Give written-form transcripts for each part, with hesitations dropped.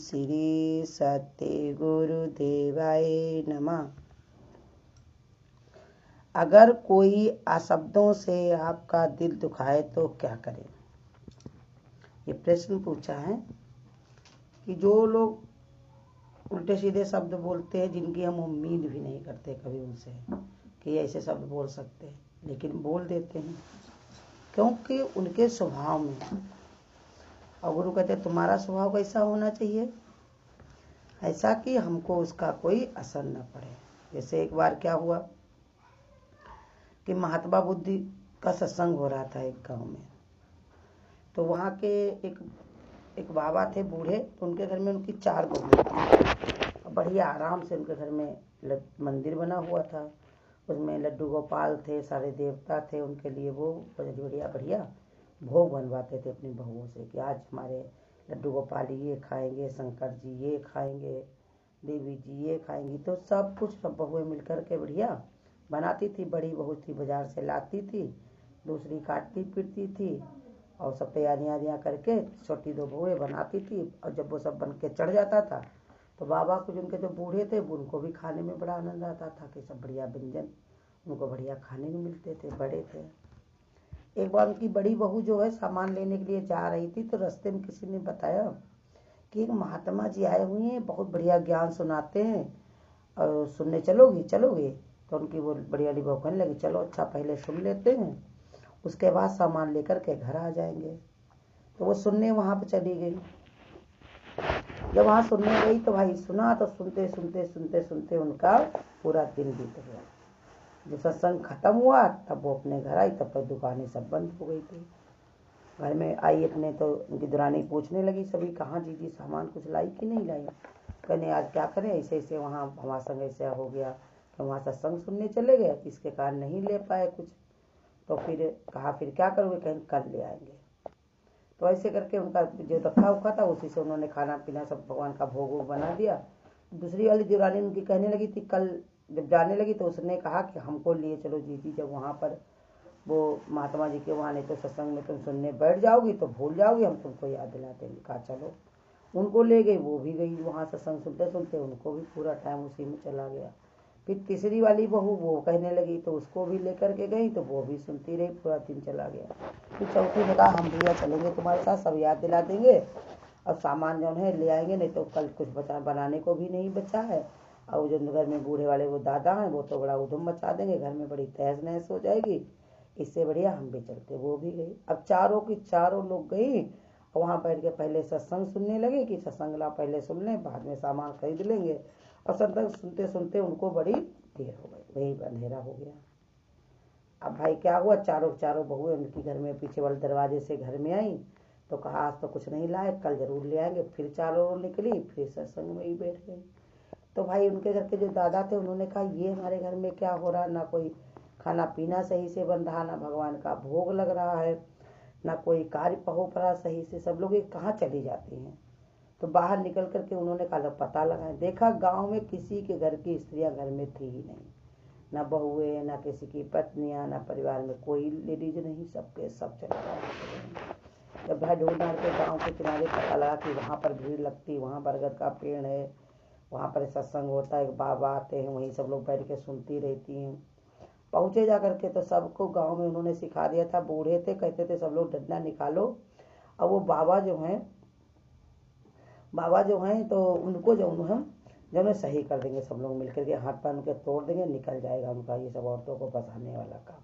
श्री सत्य गुरुदेवाय नमः। अगर कोई अशब्दों से आपका दिल दुखाए तो क्या करें? ये प्रश्न पूछा है कि जो लोग उल्टे सीधे शब्द बोलते हैं, जिनकी हम उम्मीद भी नहीं करते कभी उनसे कि ऐसे शब्द बोल सकते हैं, लेकिन बोल देते हैं क्योंकि उनके स्वभाव में। और गुरु कहते हैं तुम्हारा स्वभाव कैसा होना चाहिए, ऐसा कि हमको उसका कोई असर न पड़े। जैसे एक बार क्या हुआ कि महात्मा बुद्ध का सत्संग हो रहा था एक गांव में। तो वहाँ के एक बाबा थे बूढ़े, तो उनके घर में उनकी 4 बहुएं थी। बढ़िया आराम से उनके घर में मंदिर बना हुआ था, उसमें लड्डू गोपाल थे, सारे देवता थे। उनके लिए वो बढ़िया बढ़िया भोग बनवाते थे अपनी बहुओं से कि आज हमारे लड्डू गोपाल ये खाएंगे, शंकर जी ये खाएंगे, देवी जी ये खाएंगी। तो सब कुछ सब बहुएं मिलकर के बढ़िया बनाती थी। बड़ी बहू थी बाजार से लाती थी, दूसरी काटती पीटती थी और सब तैयारियाँ करके छोटी 2 बहुएं बनाती थी। और जब वो सब बन के चढ़ जाता था तो बाबा कुछ उनके जो बूढ़े थे उनको भी खाने में बड़ा आनंद आता था कि सब बढ़िया व्यंजन उनको बढ़िया खाने को मिलते थे, बड़े थे। एक बार उनकी बड़ी बहू जो है सामान लेने के लिए जा रही थी, तो रास्ते में किसी ने बताया कि एक महात्मा जी आए हुए हैं, बहुत बढ़िया ज्ञान सुनाते हैं और सुनने चलोगे? तो उनकी वो बड़ी वाली बहू कहने लगी चलो अच्छा पहले सुन लेते हैं, उसके बाद सामान लेकर के घर आ जाएंगे। तो वो सुनने वहाँ पे चली गई। जब वहाँ सुनने गई तो भाई सुना, तो सुनते सुनते सुनते सुनते उनका पूरा दिन बीत गया। जब सत्संग खत्म हुआ तब वो अपने घर आई, तब तक दुकानें सब बंद हो गई थी। घर में आई अपने तो उनकी दुरानी पूछने लगी सभी, कहाँ जीजी सामान कुछ लाई कि नहीं लाई? कहने आज क्या करें, ऐसे ऐसे वहाँ हमारा संग ऐसे हो गया कि वहाँ सत्संग सुनने चले गए, इसके कारण नहीं ले पाए कुछ। तो फिर कहा फिर क्या करोगे? कहीं कल ले आएंगे। तो ऐसे करके उनका जो रखा उखा था उसी से उन्होंने खाना पीना सब भगवान का भोग बना दिया। दूसरी वाली देवरानी उनकी कहने लगी थी, कल जब जाने लगी तो उसने कहा कि हमको लिए चलो जीजी, जब वहाँ पर वो महात्मा जी के वहाँ नहीं तो सत्संग में तुम सुनने बैठ जाओगी तो भूल जाओगी, हम तुमको याद दिलाते हैं। कहा चलो, उनको ले गई, वो भी गई वहाँ सत्संग सुनते सुनते, उनको भी पूरा टाइम उसी में चला गया। फिर तीसरी वाली बहू वो कहने लगी तो उसको भी लेकर के गई, तो वो भी सुनती रही, पूरा दिन चला गया। फिर चौथी ने कहा हम भैया चलेंगे तुम्हारे साथ, सब याद दिला देंगे और सामान जो है ले आएंगे, नहीं तो कल कुछ बचा बनाने को भी नहीं बचा है। और जो घर में बूढ़े वाले वो दादा हैं वो तो बड़ा उधम मचा देंगे, घर में बड़ी तहस नहस हो जाएगी, इससे बढ़िया हम भी चलते। वो भी गई। अब चारों की चारों लोग गई, वहाँ बैठ के पहले सत्संग सुनने लगे कि सत्संग ला पहले सुन लें, बाद में सामान खरीद लेंगे। और सत्संग सुनते सुनते उनको बड़ी देर हो गई, वही अंधेरा हो गया। अब भाई क्या हुआ, चारों बहुएं उनकी घर में पीछे वाले दरवाजे से घर में आई, तो कहा आज तो कुछ नहीं लाए, कल जरूर ले आएंगे। फिर चारों निकली, फिर सत्संग में ही बैठ गई। तो भाई उनके घर के जो दादा थे उन्होंने कहा ये हमारे घर में क्या हो रहा, ना कोई खाना पीना सही से बन रहा, ना भगवान का भोग लग रहा है, ना कोई कार्य हो पड़ा सही से, सब लोग ये कहाँ चली जाती हैं। तो बाहर निकल करके उन्होंने कहा पता लगाए, देखा गांव में किसी के घर की स्त्रियां घर में थी ही नहीं, ना बहुएं, ना किसी की पत्नियां, ना परिवार में कोई लेडीज नहीं, सबके सब चले गए। जब भाई ढूंढ ढांड के गाँव के किनारे पता लगा कि वहाँ पर भीड़ लगती, वहाँ बरगद का पेड़ है, वहाँ पर सत्संग होता है, बाबा आते हैं, वहीं सब लोग बैठ के सुनती रहती हैं। पहुँचे जा करके तो सबको गांव में उन्होंने सिखा दिया था, बूढ़े थे, कहते थे सब लोग डंडा निकालो। और वो बाबा जो हैं तो उनको जो हम सही कर देंगे, सब लोग मिलकर के हाथ पैर उनके तोड़ देंगे, निकल जाएगा उनका ये सब औरतों को फंसाने वाला काम।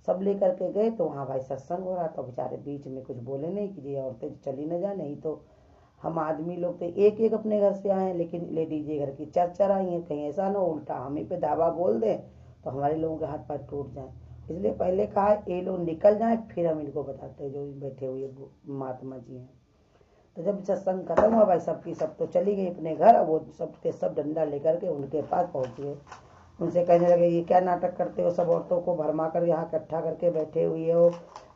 सब लेकर के गए तो वहाँ भाई सत्संग हो रहा था। बेचारे बीच में कुछ बोले नहीं कि ये औरतें चली न जाए, नहीं तो हम आदमी लोग तो एक एक अपने घर से आए हैं, लेकिन लेडीज घर की 4 आई हैं, कहीं ऐसा ना उल्टा हम ही पे दावा बोल दें तो हमारे लोगों के हाथ पैर टूट जाएं। इसलिए पहले कहा ये लोग निकल जाएं, फिर हम इनको बताते हैं जो बैठे हुए महात्मा जी हैं। तो जब सत्संग खत्म हुआ भाई सबकी सब तो चली गई अपने घर, वो सब के सब डंडा लेकर के उनके पास पहुँच गए। उनसे कहने लगे ये क्या नाटक करते हो, सब औरतों को भरमा कर यहाँ इकट्ठा करके बैठे हुए हो,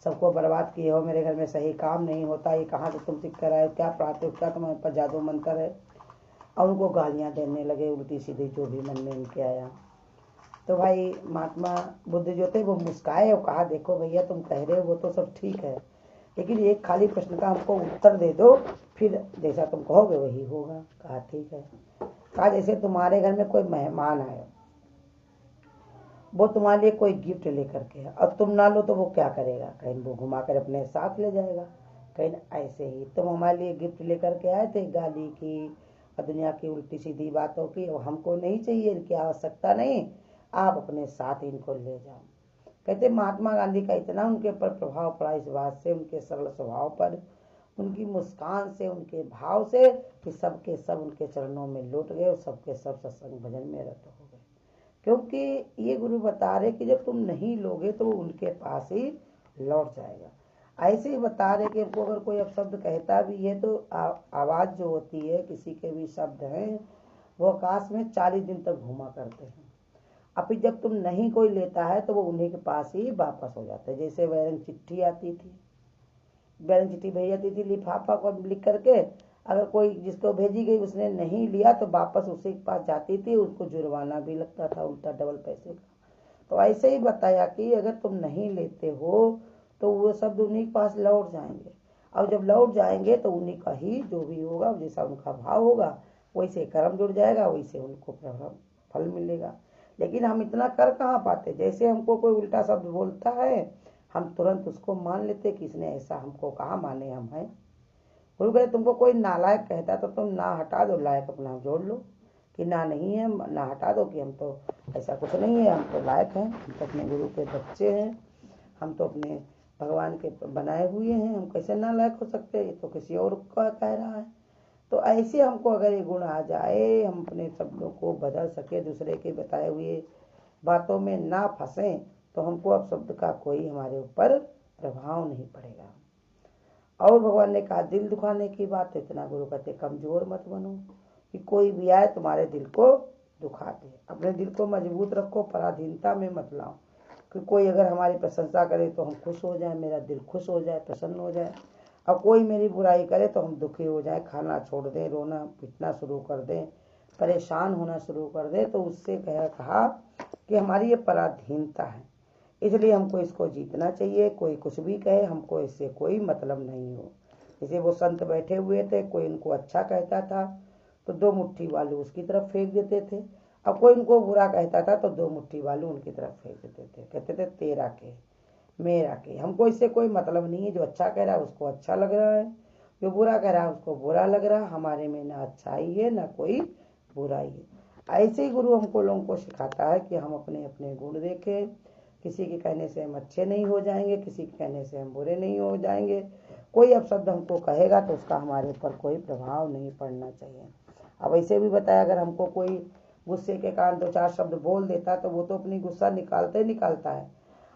सबको बर्बाद किए हो, मेरे घर में सही काम नहीं होता, ये कहाँ से तुम सीख कर आए, क्या पढ़ाते हो, क्या तुम्हारे पास जादू मंत्र है। और उनको गालियाँ देने लगे उल्टी सीधी जो भी मन में उनके आया। तो भाई महात्मा बुद्ध जो थे वो मुस्काए और कहा देखो भैया तुम कह रहे हो वो तो सब ठीक है, लेकिन एक खाली प्रश्न का हमको उत्तर दे दो, फिर जैसा तुम कहोगे वही होगा। कहा ठीक है। कहा जैसे तुम्हारे घर में कोई मेहमान आए, वो तुम्हारे लिए कोई गिफ्ट लेकर के, अब तुम ना लो तो वो क्या करेगा? कहीं वो घुमा कर अपने साथ ले जाएगा। कहीं ऐसे ही तुम हमारे लिए गिफ्ट लेकर के आए थे, गाली की और दुनिया की उल्टी सीधी बातों की, अब हमको नहीं चाहिए, इनकी आवश्यकता नहीं, आप अपने साथ इनको ले जाओ। कहते महात्मा गांधी का इतना उनके ऊपर प्रभाव पड़ा इस बात से, उनके सरल स्वभाव पर, उनकी मुस्कान से, उनके भाव से, कि सबके सब उनके चरणों में लौट गए और सबके सब सत्संग भजन में रत हो गए। क्योंकि ये गुरु बता रहे कि जब तुम नहीं लोगे तो वो उनके पास ही लौट जाएगा। ऐसे ही बता रहे कि हमको अगर कोई अपशब्द कहता भी है तो आवाज़ जो होती है, किसी के भी शब्द हैं, वो आकाश में 40 दिन तक घूमा करते हैं। अभी जब तुम नहीं कोई लेता है तो वो उन्हीं के पास ही वापस हो जाता है। जैसे बैरंग चिट्ठी आती थी, बैरंग चिट्ठी भेजी जाती थी लिफाफा को लिख करके, अगर कोई जिसको भेजी गई उसने नहीं लिया तो वापस उसी के पास जाती थी, उसको जुर्माना भी लगता था उल्टा डबल पैसे का। तो ऐसे ही बताया कि अगर तुम नहीं लेते हो तो वो शब्द उन्हीं के पास लौट जाएंगे, और जब लौट जाएंगे तो उन्हीं का ही जो भी होगा, जैसा उनका भाव होगा वैसे कर्म जुड़ जाएगा, वैसे उनको फल मिलेगा। लेकिन हम इतना कर कहाँ पाते? जैसे हमको कोई उल्टा शब्द बोलता है हम तुरंत उसको मान लेते कि इसने ऐसा हमको कहा, माने हम हैं। गुरु कहते तुमको कोई नालायक कहता तो तुम ना हटा दो, लायक अपना जोड़ लो कि ना नहीं है, ना हटा दो कि हम तो ऐसा कुछ नहीं है, हम तो लायक हैं, हम तो अपने गुरु के बच्चे हैं, हम तो अपने भगवान के बनाए हुए हैं, हम कैसे ना लायक हो सकते? ये तो किसी और का कह रहा है। तो ऐसे हमको अगर ये गुण आ जाए, हम अपने शब्दों को बदल सके, दूसरे के बताए हुए बातों में ना फंसे, तो हमको अब शब्द का कोई हमारे ऊपर प्रभाव नहीं पड़ेगा। और भगवान ने कहा दिल दुखाने की बात, इतना गुरु कहते कमजोर मत बनो कि कोई भी आए तुम्हारे दिल को दुखा दे। अपने दिल को मजबूत रखो, पराधीनता में मत लाओ कि कोई अगर हमारी प्रशंसा करे तो हम खुश हो जाए, मेरा दिल खुश हो जाए, प्रसन्न हो जाए, और कोई मेरी बुराई करे तो हम दुखी हो जाए, खाना छोड़ दें, रोना पीटना शुरू कर दें, परेशान होना शुरू कर दें। तो उससे कहा कि हमारी ये पराधीनता है, इसलिए हमको इसको जीतना चाहिए। कोई कुछ भी कहे, हमको इससे कोई मतलब नहीं हो। जैसे वो संत बैठे हुए थे, कोई इनको अच्छा कहता था तो 2 मुट्ठी बालू उसकी तरफ फेंक देते थे, अब कोई उनको बुरा कहता था तो 2 मुट्ठी बालू उनकी तरफ फेंक देते थे। कहते थे तेरा के मेरा के, हमको इससे कोई मतलब नहीं है। जो अच्छा कह रहा है उसको अच्छा लग रहा है, जो बुरा कह रहा है उसको बुरा लग रहा है। हमारे में ना अच्छाई है ना कोई बुराई है। ऐसे ही गुरु हमको लोगों को सिखाता है कि हम अपने अपने गुण देखें। किसी के कहने से हम अच्छे नहीं हो जाएंगे, किसी के कहने से हम बुरे नहीं हो जाएंगे। कोई अपशब्द हमको कहेगा तो उसका हमारे ऊपर कोई प्रभाव नहीं पड़ना चाहिए। अब ऐसे भी बताया, अगर हमको कोई गुस्से के कारण 2-4 शब्द बोल देता तो वो तो अपनी गुस्सा निकालता ही निकालता है,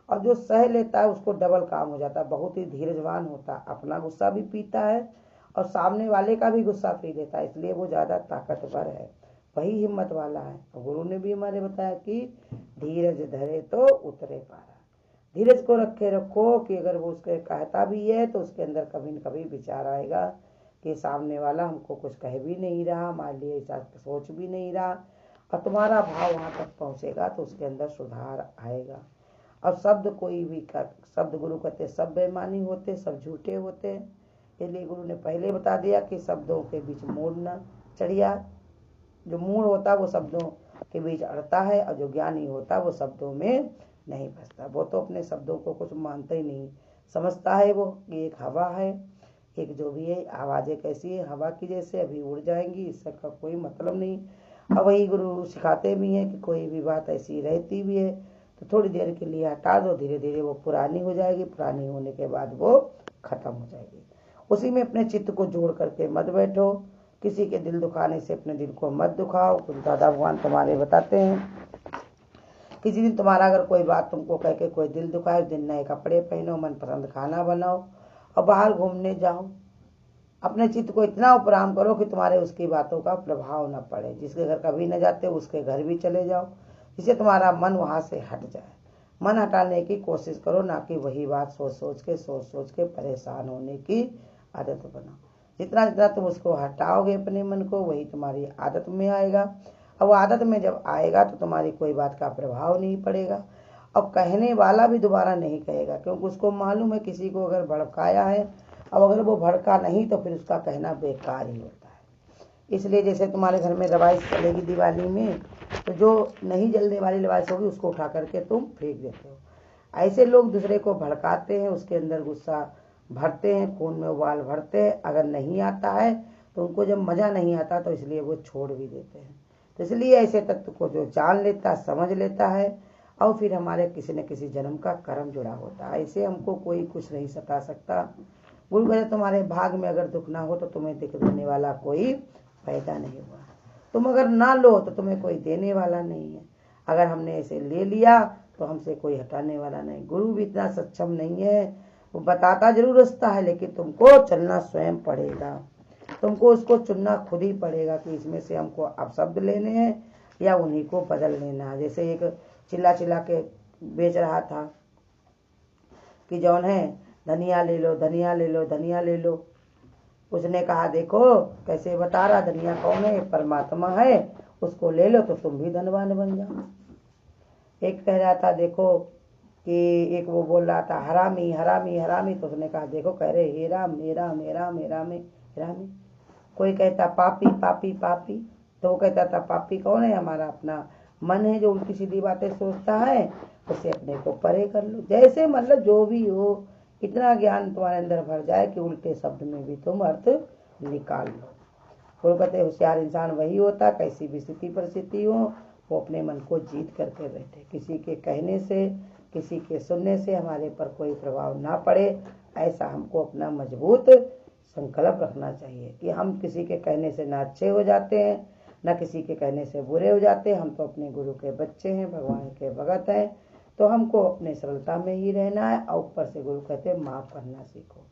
और जो सह लेता है उसको डबल काम हो जाता है, बहुत ही धीरजवान होता है, अपना गुस्सा भी पीता है और सामने वाले का भी गुस्सा पी लेता है, इसलिए वो ज़्यादा ताकतवर है, वही हिम्मत वाला है। और गुरु ने भी हमारे बताया कि धीरज धरे तो उतरे पारा। धीरज को रखे रखो कि अगर वो उसके कहता भी है तो उसके अंदर कभी न कभी विचार आएगा कि सामने वाला हमको कुछ कह भी नहीं रहा, हमारे लिए ऐसा सोच भी नहीं रहा, और तुम्हारा भाव वहाँ तक पहुँचेगा तो उसके अंदर सुधार आएगा। अब शब्द कोई भी शब्द, गुरु कहते सब बेईमानी होते, सब झूठे होते, इसलिए गुरु ने पहले बता दिया कि शब्दों के बीच मूड़ न चढ़िया। जो मूड होता है वो शब्दों के बीच अड़ता है, और जो ज्ञानी होता है वो शब्दों में नहीं फंसता। वो तो अपने शब्दों को कुछ मानता ही नहीं, समझता है वो कि एक हवा है, एक जो भी है आवाज़ें कैसी है हवा की जैसे, अभी उड़ जाएंगी, इसका कोई मतलब नहीं। अब वही गुरु सिखाते भी हैं कि कोई भी बात ऐसी रहती भी है तो थोड़ी देर के लिए हटा दो, धीरे धीरे वो पुरानी हो जाएगी, पुरानी होने के बाद वो खत्म हो जाएगी। उसी में अपने चित्त को जोड़ करके मत बैठो, किसी के दिल दुखाने से अपने दिल को मत दुखाओ। कुछ दादा भगवान तुम्हारे बताते हैं, किसी दिन तुम्हारा अगर कोई बात तुमको कह के कोई दिल दुखाए, उस दिन नए कपड़े पहनो, मनपसंद खाना बनाओ और बाहर घूमने जाओ। अपने चित्त को इतना उपराम करो कि तुम्हारे उसकी बातों का प्रभाव न पड़े। जिसके घर कभी न जाते उसके घर भी चले जाओ, जिससे तुम्हारा मन वहाँ से हट जाए। मन हटाने की कोशिश करो, ना कि वही बात सोच सोच के परेशान होने की आदत बनाओ। जितना जितना तुम उसको हटाओगे अपने मन को, वही तुम्हारी आदत में आएगा। अब आदत में जब आएगा तो तुम्हारी कोई बात का प्रभाव नहीं पड़ेगा, अब कहने वाला भी दोबारा नहीं कहेगा, क्योंकि उसको मालूम है किसी को अगर भड़काया है, अब अगर वो भड़का नहीं तो फिर उसका कहना बेकार ही होता है। इसलिए जैसे तुम्हारे घर में लवाइस चलेगी दिवाली में, तो जो नहीं जलने वाली लवाइस होगी उसको उठा करके तुम फेंक देते हो। ऐसे लोग दूसरे को भड़काते हैं, उसके अंदर गुस्सा भरते हैं, खून में उबाल भरते हैं। अगर नहीं आता है तो उनको जब मज़ा नहीं आता तो इसलिए वो छोड़ भी देते हैं। तो इसलिए ऐसे तत्व को जो जान लेता, समझ लेता है, और फिर हमारे किसी न किसी जन्म का कर्म जुड़ा होता है। ऐसे हमको कोई कुछ नहीं सता सकता। गुरु कहते तुम्हारे भाग में अगर दुख ना हो तो तुम्हें दुख देने वाला कोई पैदा नहीं हुआ। तुम अगर ना लो तो तुम्हें कोई देने वाला नहीं है। अगर हमने इसे ले लिया तो हमसे कोई हटाने वाला नहीं। गुरु भी इतना सक्षम नहीं है, वो बताता जरूर रास्ता है, लेकिन तुमको चलना स्वयं पड़ेगा। तुमको उसको चुनना खुद ही पड़ेगा कि इसमें से हमको अपशब्द लेने हैं या उन्हीं को बदल लेना है। जैसे एक चिल्ला चिल्ला के बेच रहा था कि जौन है धनिया ले लो, धनिया ले लो, धनिया ले लो। उसने कहा देखो कैसे बता रहा, धनिया कौन है? परमात्मा है, उसको ले लो तो तुम भी धनवान बन जाओ। एक कह रहा था देखो कि एक वो बोल रहा था हरामी हरामी हरामी, तो उसने कहा देखो कह रहे हे राम मेरा मेरा मेरा में हरामी। कोई कहता पापी पापी पापी, तो वो कहता था पापी कौन है? हमारा अपना मन है जो उल्टी सीधी बातें सोचता है, उसे अपने को परे कर लो। जैसे मतलब जो भी हो, इतना ज्ञान तुम्हारे अंदर भर जाए कि उल्टे शब्द में भी तुम अर्थ निकाल लो। वो कहते होशियार इंसान वही होता कैसी भी स्थिति परिस्थिति हो वो अपने मन को जीत करके बैठे। किसी के कहने से, किसी के सुनने से हमारे पर कोई प्रभाव ना पड़े, ऐसा हमको अपना मजबूत संकल्प रखना चाहिए कि हम किसी के कहने से ना अच्छे हो जाते हैं, ना किसी के कहने से बुरे हो जाते हैं। हम तो अपने गुरु के बच्चे हैं, भगवान के भगत हैं, तो हमको अपने सरलता में ही रहना है। और ऊपर से गुरु कहते हैं माफ़ करना सीखो।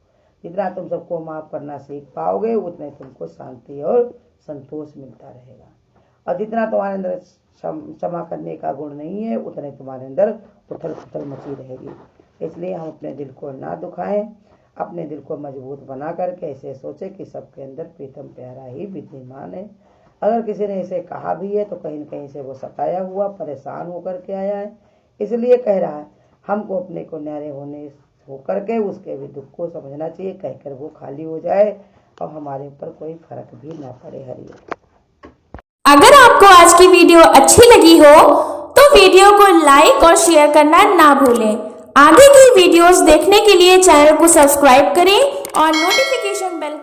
जितना तुम सबको माफ़ करना सीख पाओगे उतने तुमको शांति और संतोष मिलता रहेगा। और जितना तुम्हारे अंदर क्षमा करने का गुण नहीं है उतने तुम्हारे अंदर उथल पुथल मची रहेगी। इसलिए हम अपने दिल को ना दुखाएं, अपने दिल को मजबूत बना करके ऐसे सोचे कि सबके अंदर प्रीतम प्यारा ही विद्यमान है। अगर किसी ने इसे कहा भी है तो कहीं न कहीं से वो सताया हुआ परेशान होकर के आया है, इसलिए कह रहा है। हमको अपने को न्यारे होकर के उसके भी दुख को समझना चाहिए, कहकर वो खाली हो जाए और हमारे ऊपर कोई फर्क भी ना पड़े। हरिओम। अगर आपको आज की वीडियो अच्छी लगी हो तो वीडियो को लाइक और शेयर करना ना भूलें। आगे की वीडियोस देखने के लिए चैनल को सब्सक्राइब करें और नोटिफिकेशन बेल